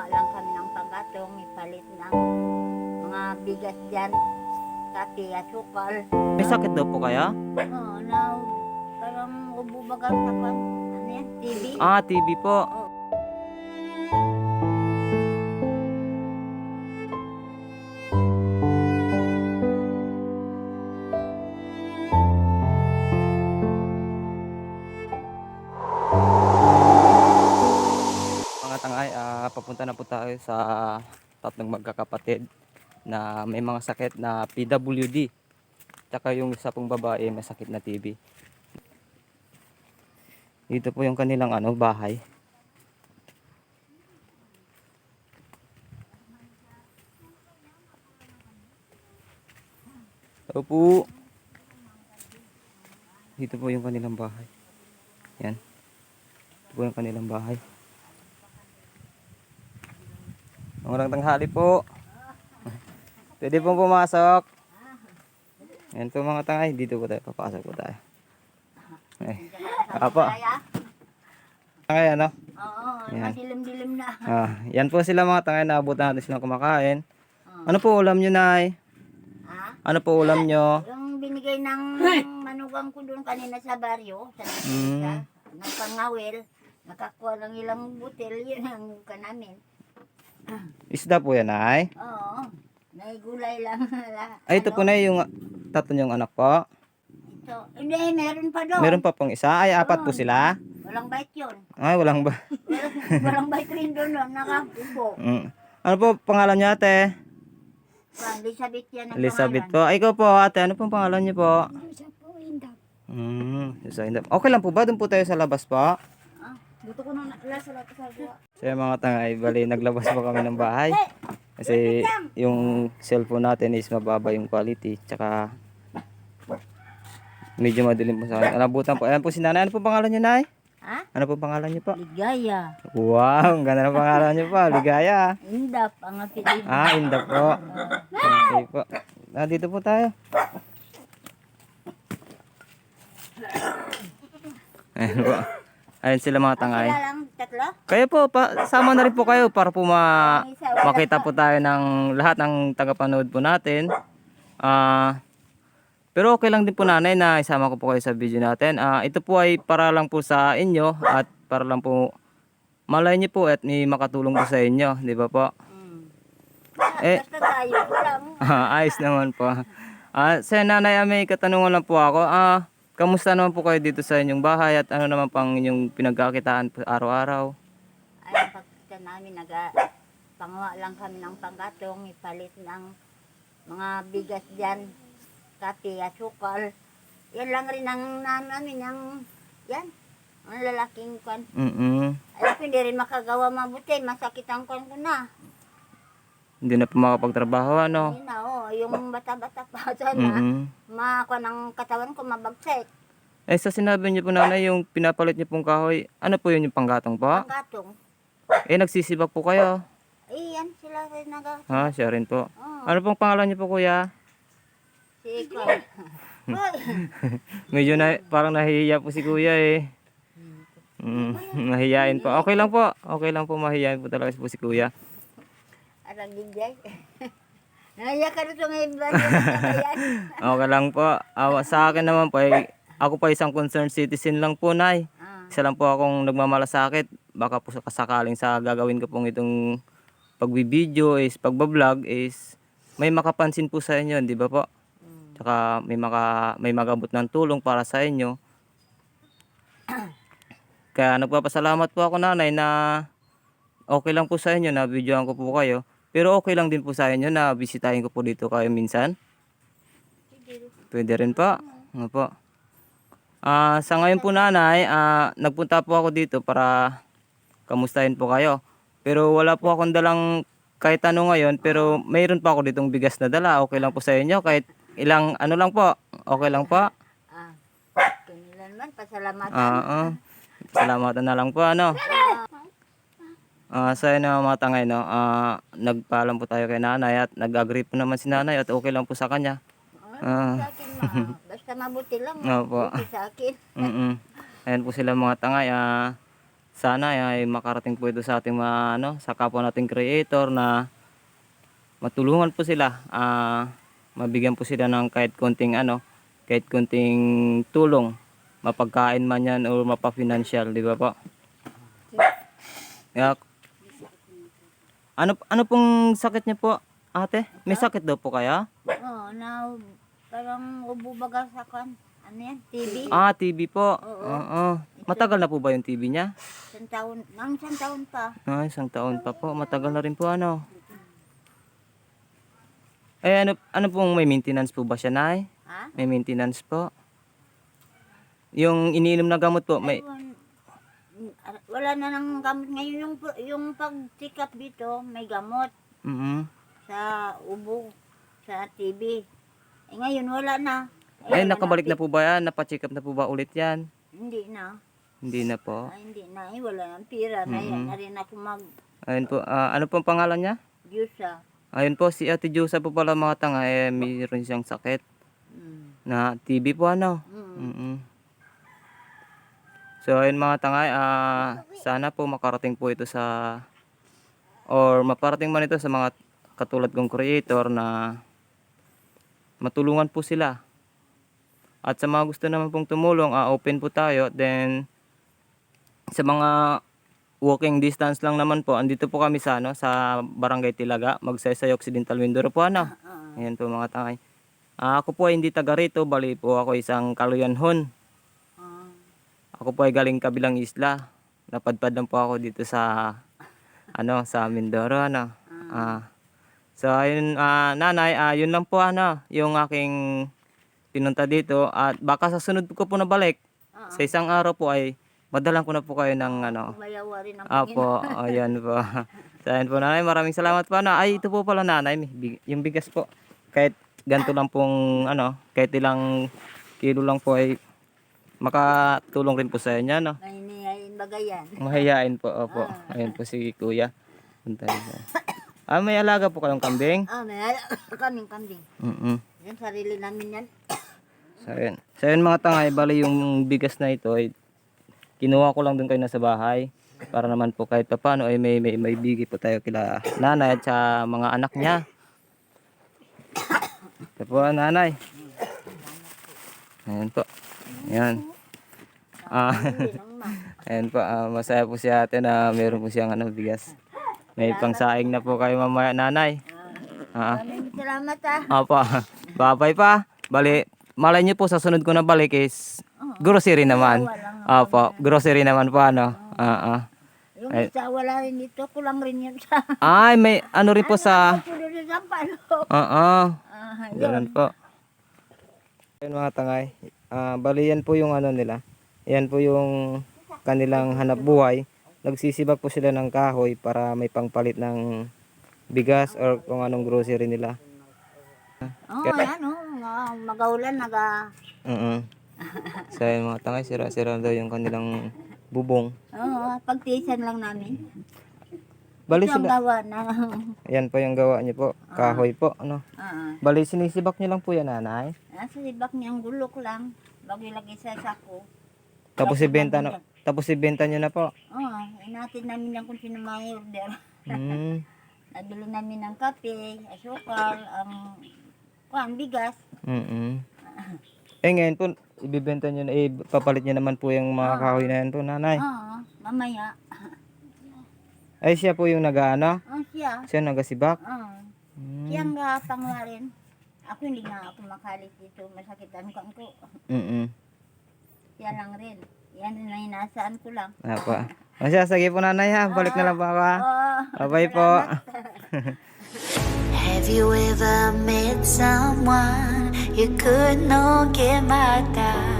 panguha lang kami ng panggatong, ipalit ng mga bigas dyan, kape, asukal. May sakit daw po kaya? Oo, na parang ububagal sa kan, ano yan, TV. Ah, TB po. Oo. Mga tangay, papunta na po tayo sa tatlong magkakapatid na may mga sakit na PWD. Tsaka yung isa pong babae may sakit na TB. Dito po yung kanilang bahay. Ito po. Dito po yung kanilang bahay. Yan. Ito po yung kanilang bahay. Magandang tanghali po. Pwede pong pumasok. Yan po mga tangay. Dito po tayo. Papasok po tayo. Apa. Tangay Oo, Yan. madilim-dilim na. Yan po sila mga tangay. Naabutan natin silang kumakain. Ano po ulam nyo, Nay? Ha? Ano po ulam nyo? Yung binigay ng manugang ko doon kanina sa baryo, sa Mm. ng pangawil, nakakuha ng ilang butil, yun ang kanamin. Isda po yan, Nay. Oo, naigulay lang. Ay, ito po na yung tatlo yung anak po. Ito. Hindi, meron pa doon. Meron pa pong isa. Ay, apat po sila. Walang bite yun. Ay, walang ba? Walang bite rin doon, no? Nakapupo. Ano po pangalan niyo, ate? Elizabeth yan ang Elizabeth pangalan. po. Ikaw po, ate. Ano pong pangalan niyo po? Siya po, Indap. Sa Indap. Okay lang po ba? Doon po tayo sa labas po. Ah, buto ko nung nakila sa lahat sa gawa. So yung mga tangay, bali naglabas po kami ng bahay. Kasi yung cellphone natin is mababa yung quality. Tsaka medyo madilim po sa akin. Alabutan po. Ayan po si nanay. Ano po pangalan niyo, Nay? Ha? Ano po pangalan niyo po? Ligaya. Wow, ang ganda ng pangalan niyo po. Ligaya. Indap ang apelido. Indap po. Okay po. Dito po tayo. Ayan po. Ayan sila mga tangay. Sila lang tatlo? Kayo po, sama na rin po kayo para po makita po tayo ng lahat ng tagapanood po natin. Pero okay lang din po nanay na isama ko po kayo sa video natin. Ito po ay para lang po sa inyo at para lang po malay niyo po at may makatulong po sa inyo. Di ba po? Basta tayo lang. Ayos naman po. Sa nanay, may katanungan lang po ako. Kamusta naman po kayo dito sa inyong bahay at ano naman pang inyong pinagkakitaan po araw-araw? Ay, pagkita namin, panguha lang kami ng panggatong, ipalit ng mga bigas dyan, kape, asukal. Yan lang rin ang namin, yan, ang lalaking kwan. Ay, hindi rin makagawa mabuti, masakit ang kwan ko na. Hindi na po makapagtrabaho, ano? Hindi na, yung bata-bata pa sana, makakwan ang katawan ko mabagsak. Sa sinabi niyo po nanay, yung pinapalit niyo pong kahoy, ano po yun yung panggatong po? Panggatong. Nagsisibak po kayo. Yan sila rin Siya rin po. Oo. Ano pong pangalan niyo po, kuya? Si Kwan. Medyo parang nahihiya po si kuya eh. Mahihiyain po. Okay lang po. Okay lang po, mahihiyain po talaga po si kuya. Arang ginjay. Naya ka rito ngayon ba? Okay lang po. Sa akin naman po, ako pa isang concerned citizen lang po, Nay. Isa lang po akong nagmamalasakit. Baka po sakaling sa gagawin ko pong itong pagbibideo is, pagbablog is, may makapansin po sa inyo, di ba po? Tsaka may magabot ng tulong para sa inyo. Kaya nagpapasalamat po ako, nanay, na okay lang po sa inyo na videoan ko po kayo. Pero okay lang din po sa inyo na bisitahin ko po dito kayo minsan. Pwede rin po. Ano po? Sa ngayon po nanay, nagpunta po ako dito para kamustahin po kayo. Pero wala po akong dalang kahit ano ngayon. Pero mayroon pa ako ditong bigas na dala. Okay lang po sa inyo. Kahit ilang ano lang po. Okay lang po. Kanila naman, pasalamatan. Salamatan na lang po, ano. Sa inyo mga tangay, no, nagpaalam po tayo kay nanay at nag-agree po naman si nanay at okay lang po sa kanya. Sa akin, basta mabuti lang. Opo. Buti sa akin. Ayan po sila mga tangay. sana ay makarating po ito sa ating mga sa kapwa nating creator na matulungan po sila, mabigyan po sila ng kahit konting kahit konting tulong, mapagkain man yan o mapa-financial, di ba po? Kaya, ano pong sakit niyo po, ate? May sakit daw po kaya? Oo, parang ubo baga sa kan. Ano yan? TB? TB po. Oo. Matagal na po ba yung TB niya? Isang taon pa. Isang taon pa po. Matagal na rin po ano pong may maintenance po ba siya, Nay? Ha? May maintenance po. Yung iniinom na gamot po, may... Ayun, wala na nang gamot ngayon. Yung pag-check up dito, may gamot sa ubo, sa TB. Ngayon wala na. Nakabalik na po ba yan? Napacheck up na po ba ulit yan? Hindi na. Hindi na po. Hindi na. Wala nang pira. Ngayon na rin ako Ayun po. Ano pong pangalan niya? Diyosa. Ayun po, si Ate Diyosa po pala mga tanga. Mayroon siyang sakit na TB po So ayun mga tanga, sana po makarating po ito or maparating man ito sa mga katulad kong creator na matulungan po sila. At sa mga gusto naman pong tumulong, open po tayo. Then sa mga walking distance lang naman po, andito po kami sa sa Barangay Tilaga, Magsaysay Occidental Mindoro po Ayan po mga tangay. Ako po ay hindi taga rito, bali po ako isang Kaluyanhon. Ako po ay galing kabilang isla. Napadpad lang po ako dito sa sa Mindoro So ayun nanay, yun lang po yung aking pinunta dito, at baka sa sunod ko po na balik sa isang araw po ay madalang ko na po kayo ng Umayawa rin ang Apo, ayan po. So ayan po nanay, maraming salamat po Ay, ito po pala nanay, yung bigas po. Kahit ganito lang pong kahit ilang kilo lang po ay makatulong rin po sa inyo Mahinihayin bagayan. Mahihain po, opo. Ayan po si kuya. May alaga po kayong kambing? May kaming kambing. Yan, sarili namin yan. So yun mga tangay, bali yung bigas na ito ay kinuha ko lang dun kayo nasa bahay para naman po kahit paano ay may bigay po tayo kila nanay at sa mga anak niya. Ito po nanay. Ayan po. Ayan. Ayan po, masaya po si ate na meron po siyang bigas. May pangsaing na po kayo mamaya nanay. Maraming salamat Opo. Babay pa. Bali, malay niyo po sa sunod ko na balik is grocery naman. Opo, grocery naman po Yung isa wala rin dito, kulang rin yun sa... May rin po sa... Ganun po. Ayun mga tangay. Bali yan po yung nila. Yan po yung kanilang hanap buhay. Nagsisibak po sila ng kahoy para may pangpalit ng bigas or kung anong grocery nila. Magaulan So yun mga tangay, sira-sira daw yung kanilang bubong. Pagtiisan lang namin. Bali Ito ang sila. gawa na. Yan po yung gawa niyo po. Kahoy po. Bali sinisibak niyo lang po yan nanay. Nasa libak niya ang gulok lang. Bago ilagay sa sako. Tapos ibenta niyo na po. Inatid namin yan kung sino may order. Mm. Nabili namin ng kape, asukal, bigas. Ngayon po, ibibenta niyo na, papalit niyo naman po yung mga kahoy na yan po nanay. Mamaya. Ay siya po yung nag-ano? Siya. Siya nagasibak? Siya ang pangwarin. Ako hindi nga ako makalit dito. Masakit ang kan ko. Siya lang rin. Yan rin ang inasaan ko lang. Apa. Sige po nanay balik na lang po ako Bye po. Have you ever met someone you could not get my down?